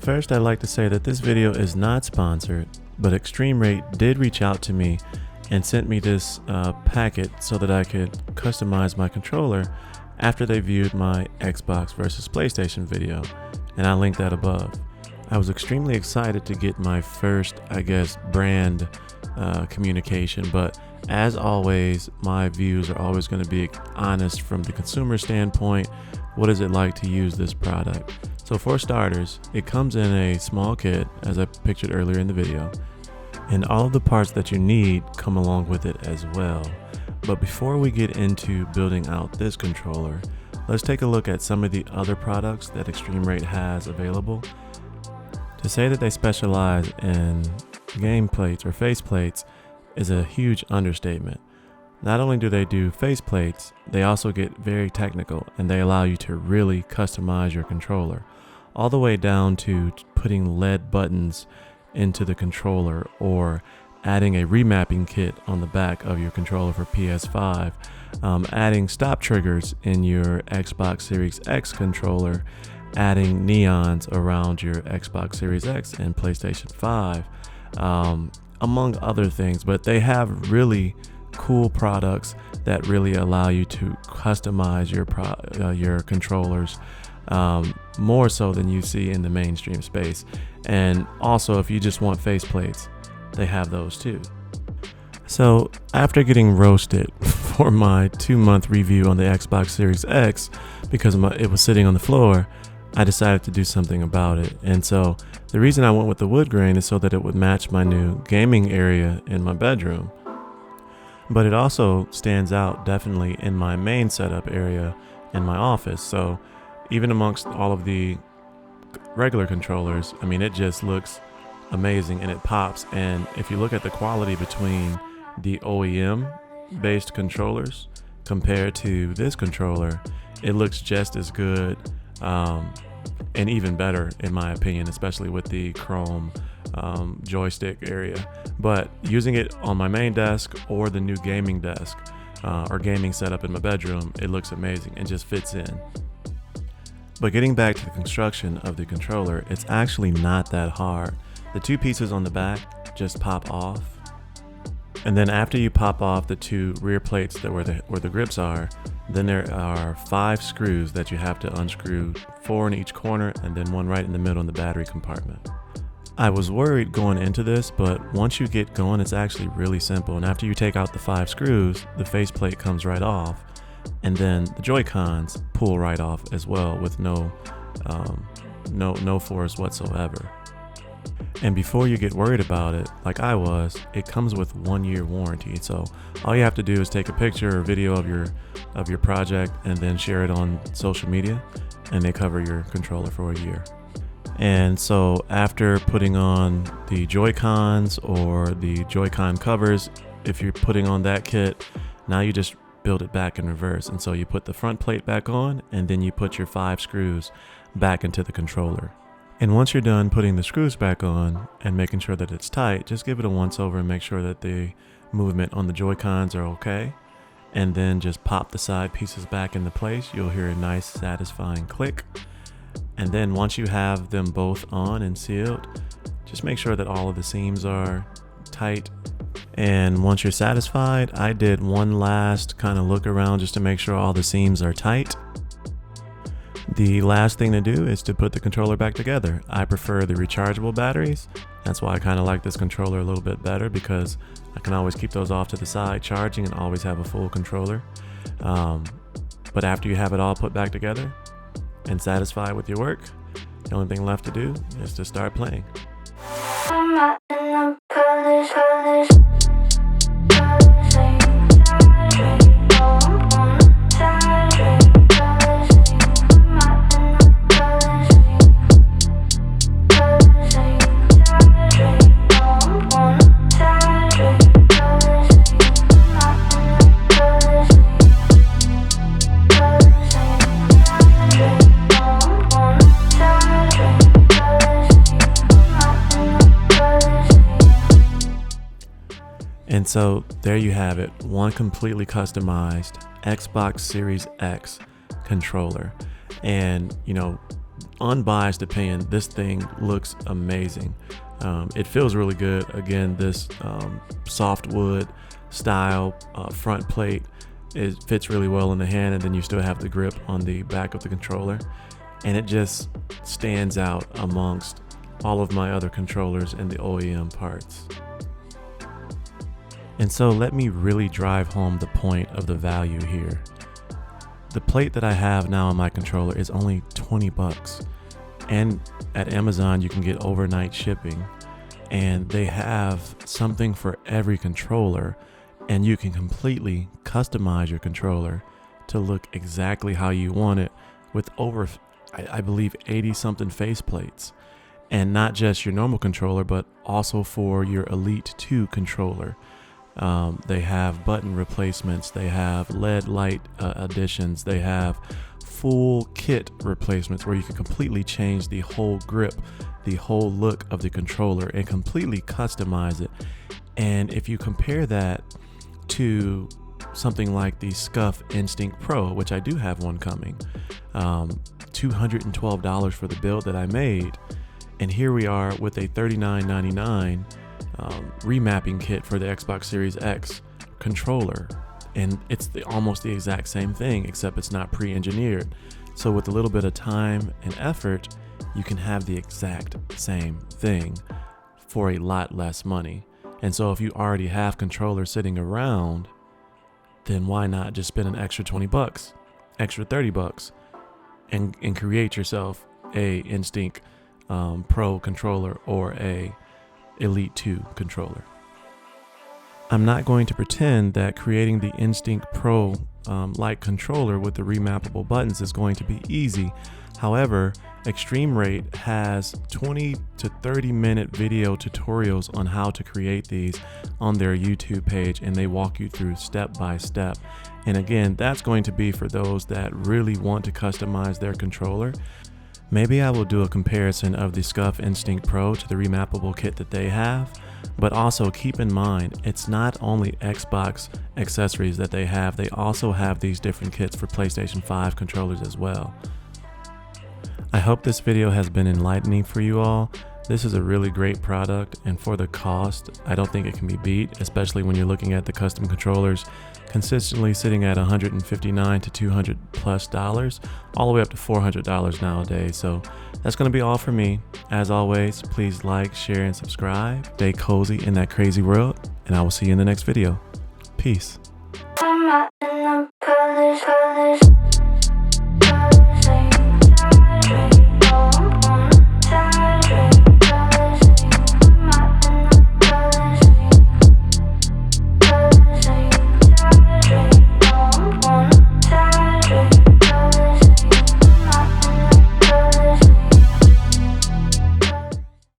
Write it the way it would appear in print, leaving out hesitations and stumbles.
First, I'd like to say that this video is not sponsored, but Extremerate did reach out to me and sent me this packet so that I could customize my controller after they viewed my Xbox versus PlayStation video, and I linked that above. I was extremely excited to get my first, brand communication, but as always, my views are always going to be honest from the consumer standpoint. What is it like to use this product? So for starters, it comes in a small kit, as I pictured earlier in the video, and all of the parts that you need come along with it as well. But before we get into building out this controller, let's take a look at some of the other products that Extremerate has available. To say that they specialize in game plates or face plates is a huge understatement. Not only do they do face plates, they also get very technical and they allow you to really customize your controller, all the way down to putting LED buttons into the controller or adding a remapping kit on the back of your controller for PS5, adding stop triggers in your Xbox Series X controller, adding neons around your Xbox Series X and PlayStation 5, among other things. But they have really cool products that really allow you to customize your controllers more so than you see in the mainstream space. And also, if you just want face plates, they have those too. So after getting roasted for my 2-month review on the Xbox Series X because it was sitting on the floor, I decided to do something about it. And so the reason I went with the wood grain is so that it would match my new gaming area in my bedroom. But it also stands out definitely in my main setup area in my office. So even amongst all of the regular controllers, I mean, it just looks amazing and it pops. And if you look at the quality between the OEM based controllers compared to this controller, it looks just as good, and even better in my opinion, especially with the chrome joystick area. But using it on my main desk or the new gaming desk or gaming setup in my bedroom, it looks amazing and just fits in. But getting back to the construction of the controller, it's actually not that hard. The two pieces on the back just pop off. And then after you pop off the two rear plates that where the grips are, then there are 5 screws that you have to unscrew, 4 in each corner and then 1 right in the middle in the battery compartment. I was worried going into this, but once you get going, it's actually really simple. And after you take out the 5 screws, the faceplate comes right off. And then the Joy-Cons pull right off as well with no force whatsoever. And before you get worried about it, like I was, it comes with 1-year warranty. So all you have to do is take a picture or video of your project and then share it on social media, and they cover your controller for a year. And so after putting on the Joy-Cons or the Joy-Con covers, if you're putting on that kit, now you just build it back in reverse. And so you put the front plate back on and then you put your 5 screws back into the controller. And once you're done putting the screws back on and making sure that it's tight, just give it a once over and make sure that the movement on the Joy-Cons are okay. And then just pop the side pieces back into place. You'll hear a nice satisfying click. And then once you have them both on and sealed, just make sure that all of the seams are tight. And once you're satisfied, I did one last kind of look around just to make sure all the seams are tight. The last thing to do is to put the controller back together. I prefer the rechargeable batteries. That's why I kind of like this controller a little bit better, because I can always keep those off to the side charging and always have a full controller. But after you have it all put back together and satisfied with your work, the only thing left to do is to start playing. And so there you have it, one completely customized Xbox Series X controller. And unbiased opinion, this thing looks amazing. It feels really good. Again, this softwood style front plate, it fits really well in the hand, and then you still have the grip on the back of the controller, and it just stands out amongst all of my other controllers in the OEM parts. And so let me really drive home the point of the value here. The plate that I have now on my controller is only 20 bucks. And at Amazon, you can get overnight shipping, and they have something for every controller, and you can completely customize your controller to look exactly how you want it with over, I believe, 80 something faceplates. And not just your normal controller, but also for your Elite 2 controller. They have button replacements, they have LED light additions, they have full kit replacements where you can completely change the whole grip, the whole look of the controller, and completely customize it. And if you compare that to something like the SCUF Instinct Pro, which I do have one coming, $212 for the build that I made, and here we are with a $39.99 remapping kit for the Xbox Series X controller, and it's almost the exact same thing, except it's not pre-engineered. So with a little bit of time and effort, you can have the exact same thing for a lot less money. And so if you already have controllers sitting around, then why not just spend an extra 20 bucks, extra 30 bucks, and create yourself a Instinct Pro controller or a Elite 2 controller. I'm not going to pretend that creating the Instinct Pro like controller with the remappable buttons is going to be easy. However, Extremerate has 20 to 30 minute video tutorials on how to create these on their YouTube page, and they walk you through step by step. And again, that's going to be for those that really want to customize their controller. Maybe I will do a comparison of the SCUF Instinct Pro to the remappable kit that they have, but also keep in mind, it's not only Xbox accessories that they have, they also have these different kits for PlayStation 5 controllers as well. I hope this video has been enlightening for you all. This is a really great product, and for the cost, I don't think it can be beat, especially when you're looking at the custom controllers consistently sitting at $159 to $200 plus, all the way up to $400 nowadays. So that's going to be all for me. As always, please like, share, and subscribe. Stay cozy in that crazy world, and I will see you in the next video. Peace.